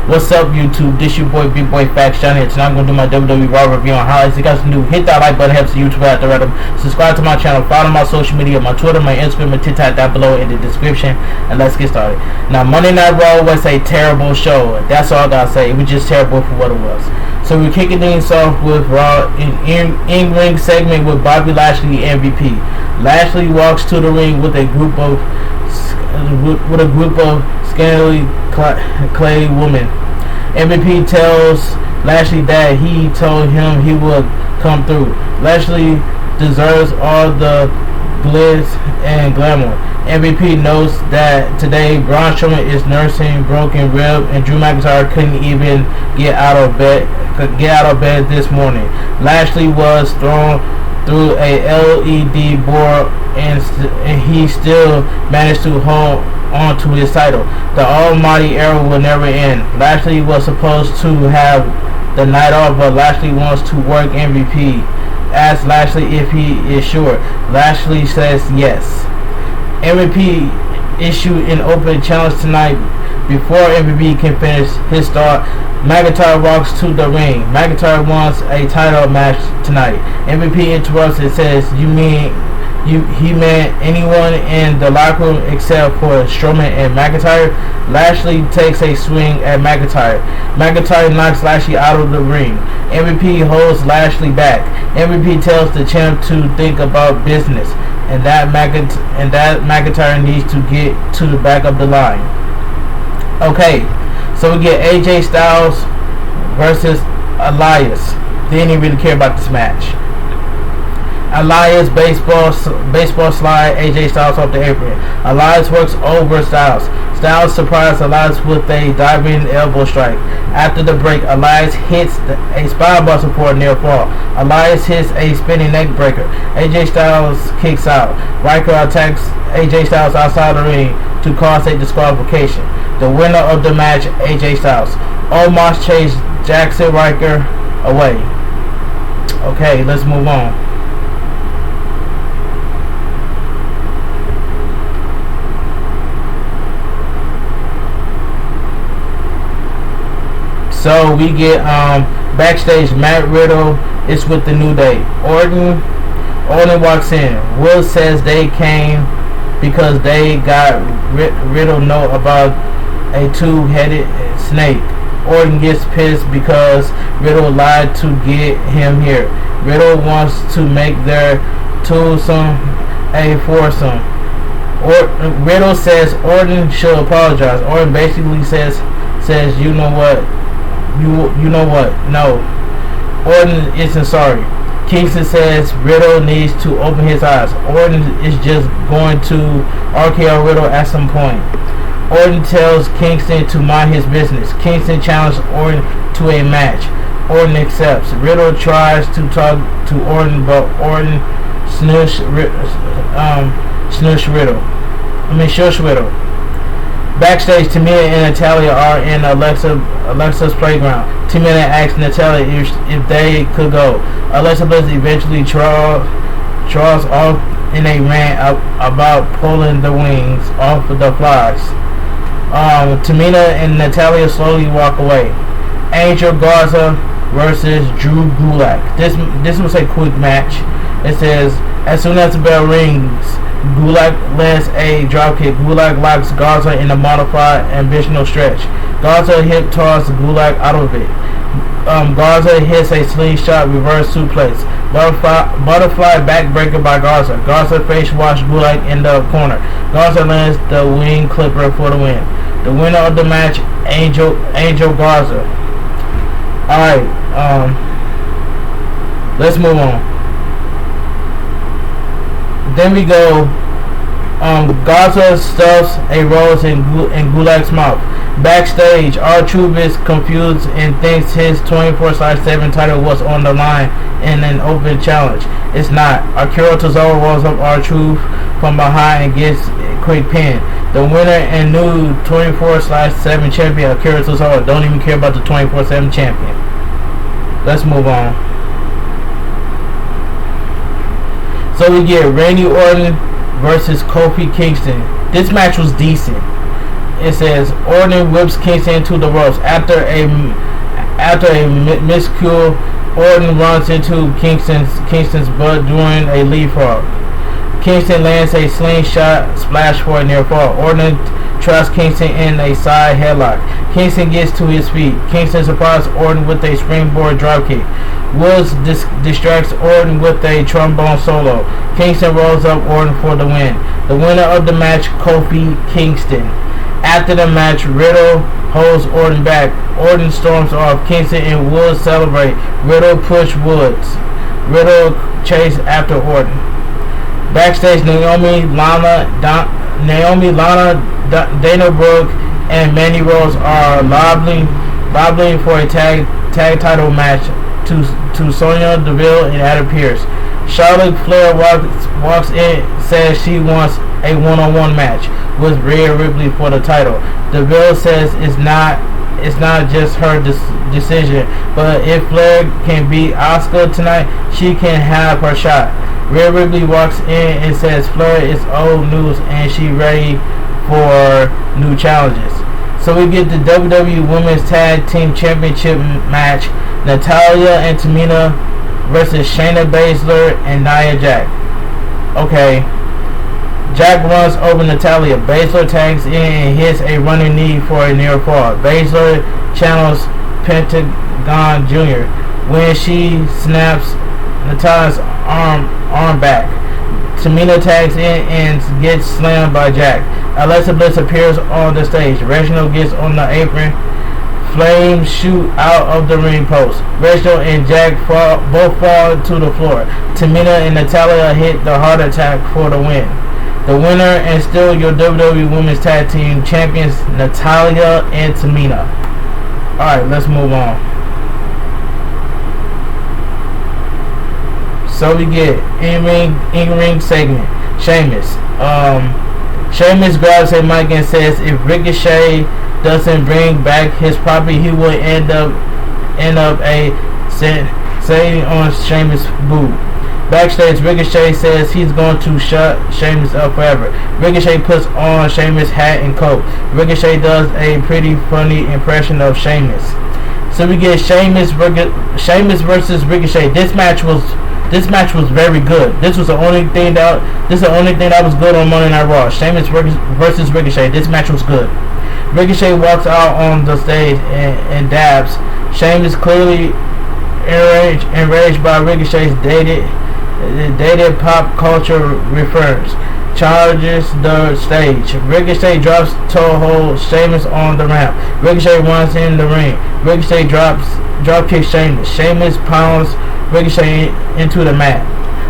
What's up, YouTube? This your boy, Big Boy Facts Johnny. Tonight I'm gonna do my WWE Raw review on highlights. You guys can do hit that like button, helps the YouTube algorithm. Subscribe to my channel, follow my social media, my Twitter, my Instagram, and TikTok down below in the description. And let's get started. Now, Monday Night Raw was a terrible show. That's all I gotta say. It was just terrible for what it was. So we're kicking things off with Raw in-ring segment with Bobby Lashley MVP. Lashley walks to the ring with a group of scantily clad women. MVP tells Lashley that he told him he would come through. Lashley deserves all the glitz and glamour. MVP notes that today Braun Strowman is nursing broken rib and Drew McIntyre couldn't even get out of bed this morning. Lashley was thrown through a LED board and he still managed to hold on to his title. The almighty era will never end. Lashley was supposed to have the night off, but Lashley wants to work MVP. Ask Lashley if he is sure. Lashley says yes. MVP issued an open challenge tonight. Before MVP can finish his thought, McIntyre walks to the ring. McIntyre wants a title match tonight. MVP interrupts and says, he meant anyone in the locker room except for Strowman and McIntyre. Lashley takes a swing at McIntyre. McIntyre knocks Lashley out of the ring. MVP holds Lashley back. MVP tells the champ to think about business and that McIntyre needs to get to the back of the line. Okay, so we get AJ Styles versus Elias. Didn't even really care about this match. Elias baseball slide AJ Styles off the apron. Elias works over Styles. Styles surprised Elias with a diving elbow strike. After the break, Elias hits a spinebuster for a near fall. Elias hits a spinning neck breaker. AJ Styles kicks out. Riker attacks AJ Styles outside the ring to cause a disqualification. The winner of the match, AJ Styles. Omos chased Jackson Riker away. Okay, let's move on. So we get backstage. Matt Riddle is with the New Day. Orton walks in. Will says they came because they got Riddle know about a two-headed snake. Orton gets pissed because Riddle lied to get him here. Riddle wants to make their twosome a foursome. Riddle says Orton should apologize. Orton basically says you know what? You know what? No. Orton isn't sorry. Kingston says Riddle needs to open his eyes. Orton is just going to RKO Riddle at some point. Orton tells Kingston to mind his business. Kingston challenges Orton to a match. Orton accepts. Riddle tries to talk to Orton, but Orton shush Riddle. Backstage, Tamina and Natalya are in Alexa's playground. Tamina asks Natalya if they could go. Alexa eventually draws off in a rant about pulling the wings off of the flies. Tamina and Natalya slowly walk away. Angel Garza versus Drew Gulak. This was a quick match. It says, as soon as the bell rings, Gulak lands a dropkick. Gulak locks Garza in a modified ambitional stretch. Garza hip tosses Gulak out of it. Garza hits a slingshot reverse suplex. Butterfly backbreaker by Garza. Garza face wash Gulak in the corner. Garza lands the wing clipper for the win. The winner of the match, Angel Garza. Alright, let's move on. Then we go, Garza stuffs a rose in Gulak's mouth. Backstage, R-Truth is confused and thinks his 24/7 title was on the line in an open challenge. It's not. Akira Tozawa rolls up R-Truth from behind and gets a quick pin. The winner and new 24/7 champion, Akira Tozawa, don't even care about the 24/7 champion. Let's move on. So we get Randy Orton versus Kofi Kingston. This match was decent. It says Orton whips Kingston into the ropes. After a miscue, Orton runs into Kingston's butt during a leapfrog. Kingston lands a slingshot splash for a near fall. Orton traps Kingston in a side headlock. Kingston gets to his feet. Kingston surprises Orton with a springboard dropkick. Woods distracts Orton with a trombone solo. Kingston rolls up Orton for the win. The winner of the match, Kofi Kingston. After the match, Riddle holds Orton back. Orton storms off. Kingston and Woods celebrate. Riddle push Woods. Riddle chase after Orton. Backstage, Naomi, Lana, Dana Brooke, and Mandy Rose are lobbying for a tag title match to Sonya Deville and Adam Pearce. Charlotte Flair walks in, says she wants a one-on-one match with Rhea Ripley for the title. Deville says it's not just her decision, but if Flair can beat Asuka tonight, she can have her shot. Rhea Ripley walks in and says Flair is old news and she ready for new challenges. So we get the WWE Women's Tag Team Championship match. Natalya and Tamina versus Shayna Baszler and Nia Jax. Okay. Jack runs over Natalya. Baszler tags in and hits a running knee for a near fall. Baszler channels Pentagon Jr. when she snaps Natalya's arm back. Tamina tags in and gets slammed by Jack. Alexa Bliss appears on the stage. Reginald gets on the apron. Flames shoot out of the ring post. Reginald and Jack both fall to the floor. Tamina and Natalya hit the heart attack for the win. The winner and still your WWE Women's Tag Team Champions, Natalya and Tamina. Alright, let's move on. So we get in-ring segment. Sheamus. Sheamus grabs a mic and says if Ricochet doesn't bring back his property, he will end up sitting on Sheamus' boob. Backstage, Ricochet says he's going to shut Sheamus up forever. Ricochet puts on Sheamus' hat and coat. Ricochet does a pretty funny impression of Sheamus. So we get Sheamus versus Ricochet. This match was very good. This was the only thing that was good on Monday Night Raw. Sheamus versus Ricochet. This match was good. Ricochet walks out on the stage and dabs. Sheamus clearly enraged by Ricochet's dated pop culture reference. Charges the stage. Ricochet drops toe hold Sheamus on the ramp. Ricochet runs in the ring. Ricochet drop kicks Sheamus. Sheamus pounds Ricochet into the mat.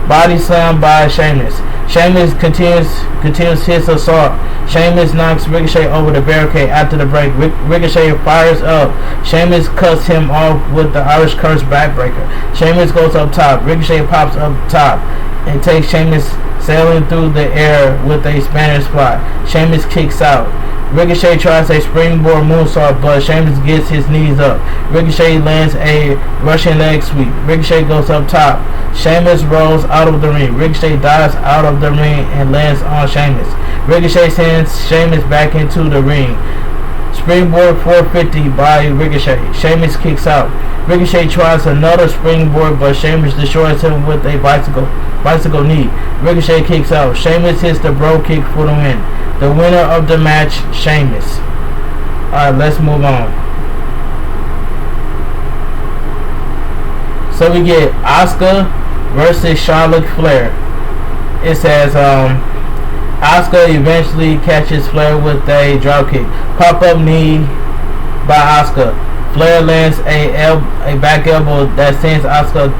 Body slam by Sheamus. Sheamus continues his assault. Sheamus knocks Ricochet over the barricade after the break. Ricochet fires up. Sheamus cuts him off with the Irish Curse backbreaker. Sheamus goes up top. Ricochet pops up top and takes Sheamus sailing through the air with a Spanish fly. Sheamus kicks out. Ricochet tries a springboard moonsault, but Sheamus gets his knees up. Ricochet lands a Russian leg sweep. Ricochet goes up top. Sheamus rolls out of the ring. Ricochet dives out of the ring and lands on Sheamus. Ricochet sends Sheamus back into the ring. Springboard 450 by Ricochet. Sheamus kicks out. Ricochet tries another springboard, but Sheamus destroys him with a bicycle knee. Ricochet kicks out. Sheamus hits the bro kick for the win. The winner of the match, Sheamus. Alright, let's move on. So we get Asuka versus Charlotte Flair. It says, Asuka eventually catches Flair with a dropkick. Pop-up knee by Asuka. Flair lands a back elbow that sends Asuka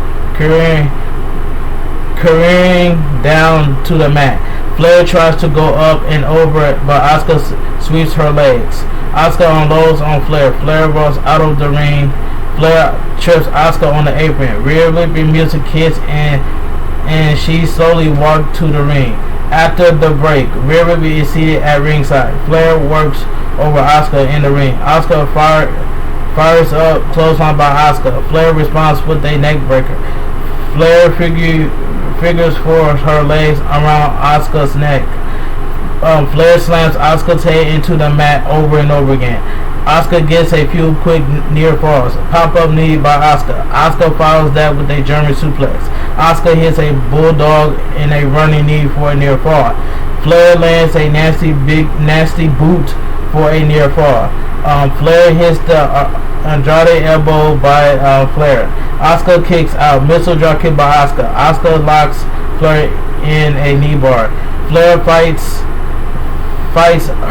careering down to the mat. Flair tries to go up and over it, but Asuka sweeps her legs. Asuka unloads on Flair. Flair rolls out of the ring. Flair trips Asuka on the apron. Rhea Ripley music hits and she slowly walks to the ring. After the break, Rhea Ripley is seated at ringside. Flair works over Asuka in the ring. Asuka fires up, clothesline by Asuka. Flair responds with a neck breaker. Flair figures for her legs around Asuka's neck. Flair slams Asuka's head into the mat over and over again. Asuka gets a few quick near falls. Pop-up knee by Asuka. Asuka follows that with a German suplex. Asuka hits a bulldog and a running knee for a near fall. Flair lands a nasty boot for a near fall. Flair hits the Andrade elbow by Flair. Asuka kicks out. Missile drop kick by Asuka. Asuka locks Flair in a knee bar. Flair fights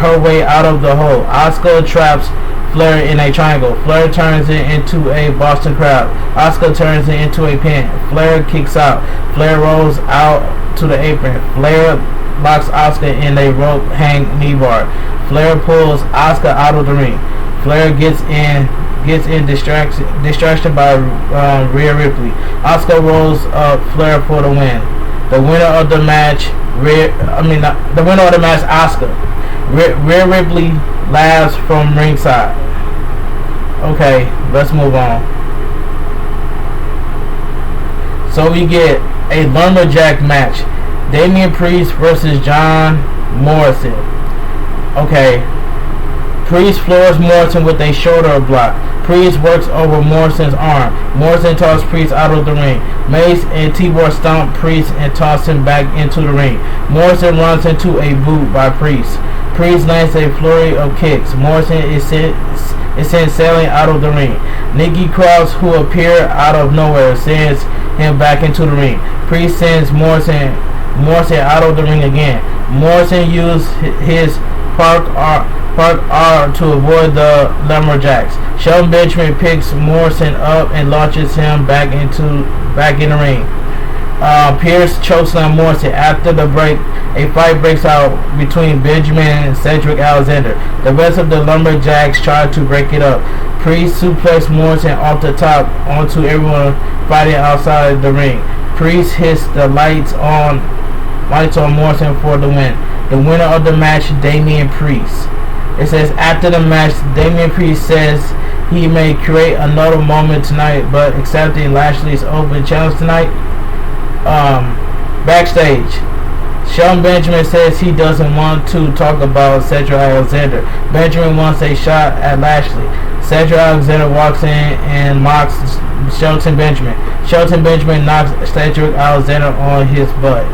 her way out of the hole. Asuka traps Flair in a triangle. Flair turns it into a Boston Crab. Asuka turns it into a pin. Flair kicks out. Flair rolls out to the apron. Flair locks Asuka in a rope hang knee bar. Flair pulls Asuka out of the ring. Flair gets in distraction by Rhea Ripley. Asuka rolls up Flair for the win. The winner of the match, Asuka. Rhea Ripley laughs from ringside. Okay, let's move on. So we get a Lumberjack match. Damien Priest versus John Morrison. Okay. Priest floors Morrison with a shoulder block. Priest works over Morrison's arm. Morrison tosses Priest out of the ring. Mace and T-Bar stomp Priest and toss him back into the ring. Morrison runs into a boot by Priest. Priest lands a flurry of kicks. Morrison is sent sailing out of the ring. Nikki Cross, who appeared out of nowhere, sends him back into the ring. Priest sends Morrison out of the ring again. Morrison used his Park R to avoid the Lumberjacks. Shelton Benjamin picks Morrison up and launches him back in the ring. Pierce chokeslam Morrison. After the break, a fight breaks out between Benjamin and Cedric Alexander. The rest of the Lumberjacks try to break it up. Priest suplex Morrison off the top onto everyone fighting outside the ring. Priest hits the lights on Morrison for the win. The winner of the match, Damien Priest. It says after the match, Damien Priest says he may create another moment tonight, but accepting Lashley's open challenge tonight. Backstage, Shelton Benjamin says he doesn't want to talk about Cedric Alexander. Benjamin wants a shot at Lashley. Cedric Alexander walks in and mocks Shelton Benjamin. Shelton Benjamin knocks Cedric Alexander on his butt.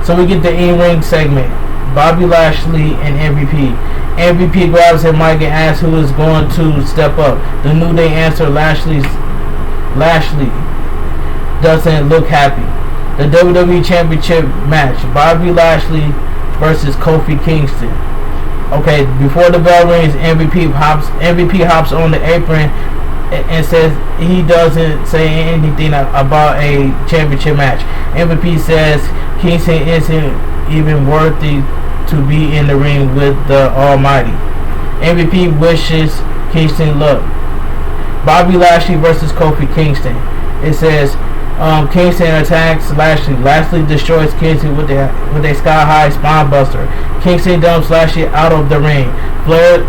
So we get the in-ring segment. Bobby Lashley and MVP. MVP grabs his mic and asks who is going to step up. The New Day answer Lashley doesn't look happy. The WWE Championship match. Bobby Lashley versus Kofi Kingston. Okay, before the bell rings, MVP hops on the apron and says he doesn't say anything about a championship match. MVP says Kingston isn't even worthy to be in the ring with the Almighty. MVP wishes Kingston luck. Bobby Lashley versus Kofi Kingston. It says Kingston attacks Lashley. Lashley destroys Kingston with a sky-high spine buster. Kingston dumps Lashley out of the ring. Flair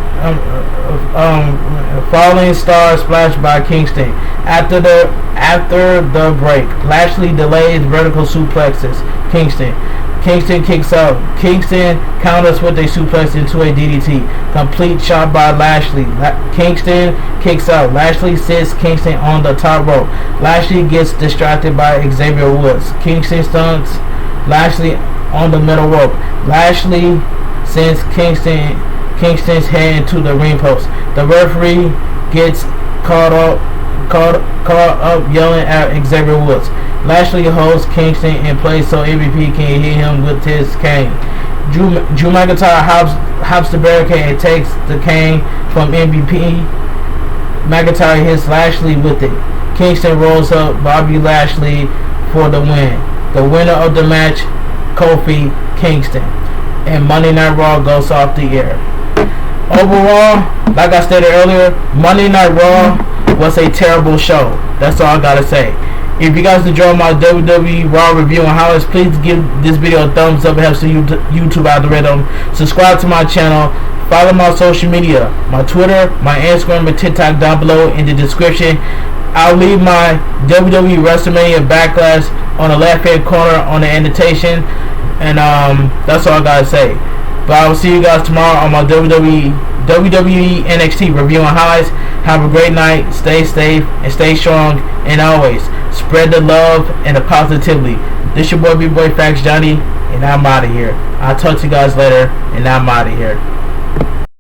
falling star splash by Kingston. After the break, Lashley delays vertical suplexes Kingston. Kingston kicks out. Kingston counters with a suplex into a DDT. Complete shot by Lashley. Kingston kicks out. Lashley sits Kingston on the top rope. Lashley gets distracted by Xavier Woods. Kingston stunts Lashley on the middle rope. Lashley sends Kingston's head into the ring post. The referee gets caught up yelling at Xavier Woods. Lashley holds Kingston in place so MVP can hit him with his cane. Drew McIntyre hops the barricade and takes the cane from MVP. McIntyre hits Lashley with it. Kingston rolls up Bobby Lashley for the win. The winner of the match, Kofi Kingston. And Monday Night Raw goes off the air. Overall, like I stated earlier, Monday Night Raw was a terrible show. That's all I gotta say. If you guys enjoyed my WWE Raw review and highlights, please give this video a thumbs up. It helps the YouTube algorithm. Subscribe to my channel. Follow my social media, my Twitter, my Instagram, and TikTok down below in the description. I'll leave my WWE WrestleMania Backlash on the left hand corner on the annotation. And that's all I gotta say. But I will see you guys tomorrow on my WWE NXT reviewing highlights. Have a great night. Stay safe and stay strong. And always spread the love and the positivity. This your boy B-Boy Facts Johnny, and I'm out of here. I'll talk to you guys later, and I'm out of here.